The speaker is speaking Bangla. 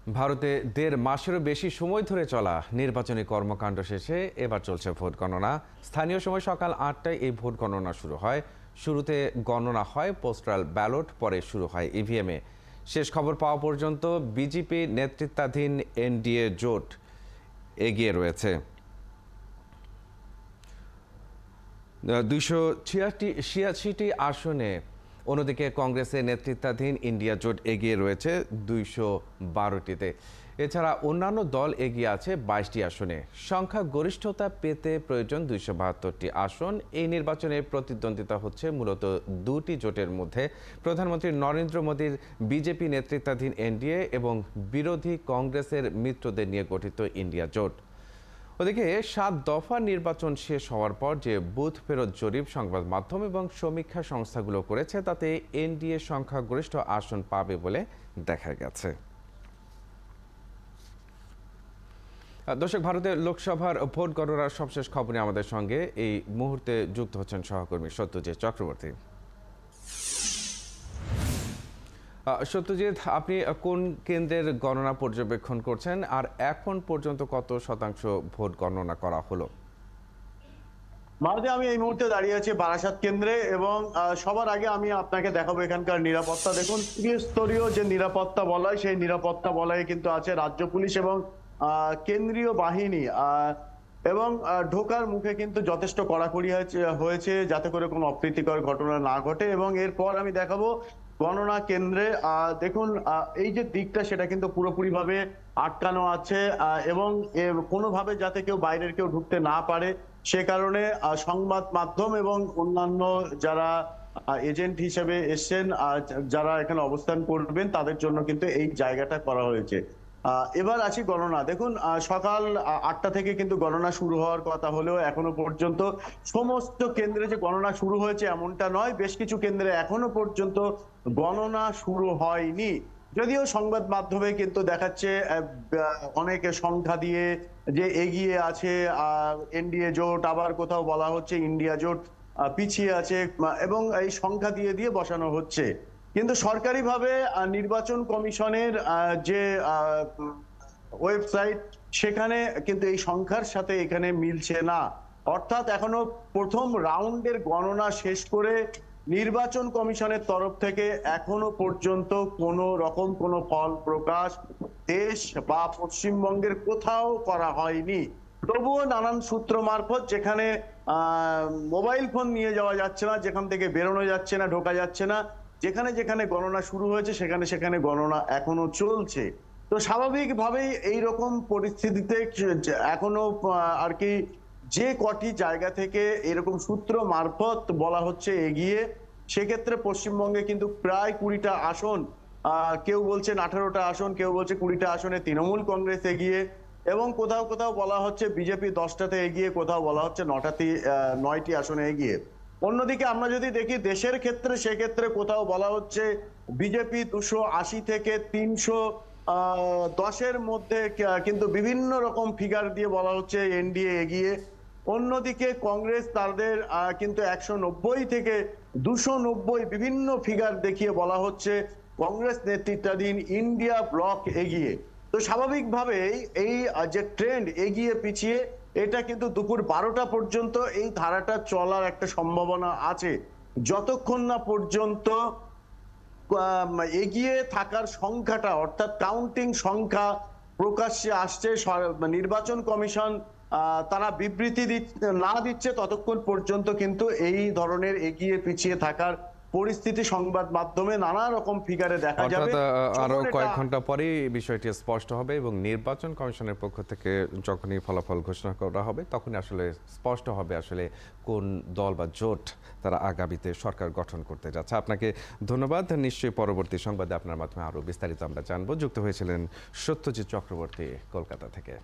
ভারতে ১.৫ মাসেরও বেশি সময় ধরে চলা নির্বাচনী কর্মকাণ্ড শেষে এবার চলছে ভোট গণনা। স্থানীয় সময় সকাল ৮টায় এই ভোট গণনা শুরু হয়। শুরুতে গণনা হয় পোস্টাল ব্যালট, পরে শুরু হয় ইভিএমে। শেষ খবর পাওয়া পর্যন্ত বিজেপি নেতৃত্বাধীন এনডিএ জোট এগিয়ে রয়েছে। ২৮৬টি আসনে। অন্যদিকে কংগ্রেসের নেতৃত্বাধীন ইন্ডিয়া জোট এগিয়ে রয়েছে ২১২টিতে। এছাড়া অন্যান্য দল এগিয়ে আছে ২২টি আসনে। সংখ্যাগরিষ্ঠতা পেতে প্রয়োজন ২৭২টি আসন। এই নির্বাচনে প্রতিদ্বন্দ্বিতা হচ্ছে মূলত দুটি জোটের মধ্যে, প্রধানমন্ত্রী নরেন্দ্র মোদীর বিজেপি নেতৃত্বাধীন এনডিএ এবং বিরোধী কংগ্রেসের মিত্রদের নিয়ে গঠিত ইন্ডিয়া জোট। ওদিকে ৭ দফা নির্বাচন শেষ হওয়ার পর যে বুথ ফেরত জরিপ সংবাদ মাধ্যম এবং সমীক্ষা সংস্থাগুলো করেছে, তাতে এনডিএ সংখ্যাগরিষ্ঠ আসন পাবে বলে দেখা গেছে। দর্শক, ভারতের লোকসভার ভোট গণনার সবশেষ খবর নিয়ে আমাদের সঙ্গে এই মুহূর্তে যুক্ত হচ্ছেন সহকর্মী সত্যজিৎ চক্রবর্তী। সত্যজিৎ, আপনি কোন কেন্দ্রের গণনা পর্যবেক্ষণ করছেন, আর এখন পর্যন্ত কত শতাংশ ভোট গণনা করা হলো? ভারতে আমি এই মুহূর্তে দাঁড়িয়ে আছি বারাসাত কেন্দ্রে এবং সবার আগে আমি আপনাকে দেখাবো এখানকার নিরাপত্তা। দেখুন, ত্রিস্তরীয় যে নিরাপত্তা বলয়, সেই নিরাপত্তা বলয়ে কিন্তু আছে রাজ্য পুলিশ এবং কেন্দ্রীয় বাহিনী। এবং ঢোকার মুখে কিন্তু যথেষ্ট কড়াকড়ি হয়েছে যাতে করে কোনো অপ্রীতিকর ঘটনা না ঘটে। এবং এরপর আমি দেখাবো গণনা কেন্দ্রে। দেখুন, এই যে দিকটা সেটা কিন্তু পুরোপুরি ভাবে আটকানো আছে এবং কোনোভাবে যাতে কেউ বাইরের কেউ ঢুকতে না পারে সে কারণে সংবাদ মাধ্যম এবং অন্যান্য যারা এজেন্ট হিসেবে এসছেন, যারা এখানে অবস্থান করবেন, তাদের জন্য কিন্তু এই জায়গাটা করা হয়েছে। এবার আসি গণনা। দেখুন, সকাল ৮টা থেকে কিন্তু গণনা শুরু হওয়ার কথা হলেও এখনো পর্যন্ত সমস্ত কেন্দ্রে যে গণনা শুরু হয়েছে এমনটা নয়। বেশ কিছু কেন্দ্রে এখনো পর্যন্ত গণনা শুরু হয়নি, যদিও সংবাদ মাধ্যমে কিন্তু দেখাচ্ছে অনেক সংখ্যা দিয়ে যে এগিয়ে আছে এনডিএ জোট, আবার কোথাও বলা হচ্ছে ইন্ডিয়া জোট পিছিয়ে আছে, এবং এই সংখ্যা দিয়ে দিয়ে বসানো হচ্ছে। কিন্তু সরকারিভাবে নির্বাচন কমিশনের যে ওয়েবসাইট, সেখানে কিন্তু এই সংখ্যার সাথে এখানে মিলছে না। অর্থাৎ এখনো প্রথম রাউন্ডের গণনা শেষ করে নির্বাচন কমিশনের তরফ থেকে এখনো পর্যন্ত কোনো রকম কোনো ফল প্রকাশ দেশ বা পশ্চিমবঙ্গের কোথাও করা হয়নি। তবুও নানান সূত্র মারফত, যেখানে মোবাইল ফোন নিয়ে যাওয়া যাচ্ছে না, যেখান থেকে বেরোনো যাচ্ছে না, ঢোকা যাচ্ছে না, যেখানে যেখানে গণনা শুরু হয়েছে সেখানে সেখানে গণনা এখনো চলছে। তো স্বাভাবিকভাবেই এইরকম পরিস্থিতিতে এখনো আর কি যে কটি জায়গা থেকে এরকম সূত্র মারফত বলা হচ্ছে এগিয়ে, সেক্ষেত্রে পশ্চিমবঙ্গে কিন্তু প্রায় ২০টা আসন, কেউ বলছেন 18টা আসন, কেউ বলছে 20টা আসনে তৃণমূল কংগ্রেস এগিয়ে, এবং কোথাও কোথাও বলা হচ্ছে বিজেপি 10টাতে এগিয়ে, কোথাও বলা হচ্ছে 9টি আসনে এগিয়ে। অন্যদিকে আমরা যদি দেখি দেশের ক্ষেত্রে, সেক্ষেত্রে কোথাও বলা হচ্ছে বিজেপি 280 থেকে 310-এর মধ্যে, কিন্তু বিভিন্ন রকম ফিগার দিয়ে বলা হচ্ছে এনডিএ এগিয়ে। অন্যদিকে কংগ্রেস তাদের কিন্তু 190 থেকে 290 বিভিন্ন ফিগার দেখিয়ে বলা হচ্ছে কংগ্রেস নেতৃত্বাধীন ইন্ডিয়া ব্লক এগিয়ে। তো স্বাভাবিকভাবেই এই যে ট্রেন্ড এগিয়ে পিছিয়ে, এটা কিন্তু দুপুর 12টা পর্যন্ত এই ধারাটা চলার একটা সম্ভাবনা আছে, যতক্ষণ না পর্যন্ত এগিয়ে থাকার সংখ্যাটা, অর্থাৎ কাউন্টিং সংখ্যা প্রকাশ্যে আসছে। নির্বাচন কমিশন তারা বিবৃতি না দিচ্ছে, ততক্ষণ পর্যন্ত কিন্তু এই ধরনের এগিয়ে পিছিয়ে থাকার পরিস্থিতি সংবাদ মাধ্যমে নানা রকম ফিগারে দেখা যাবে। আরো কয়েক ঘন্টা পরেই বিষয়টি স্পষ্ট হবে এবং নির্বাচন কমিশনের পক্ষ থেকে যখনই ফলাফল ঘোষণা করা হবে তখনই আসলে স্পষ্ট হবে আসলে কোন দল বা জোট তারা আগামীতে সরকার গঠন করতে যাচ্ছে। আপনাকে ধন্যবাদ। নিশ্চয়ই পরবর্তী সংবাদে আপনার মাধ্যমে আরো বিস্তারিত আমরা জানবো। যুক্ত হয়েছিলেন সত্যজিৎ চক্রবর্তী, কলকাতা থেকে।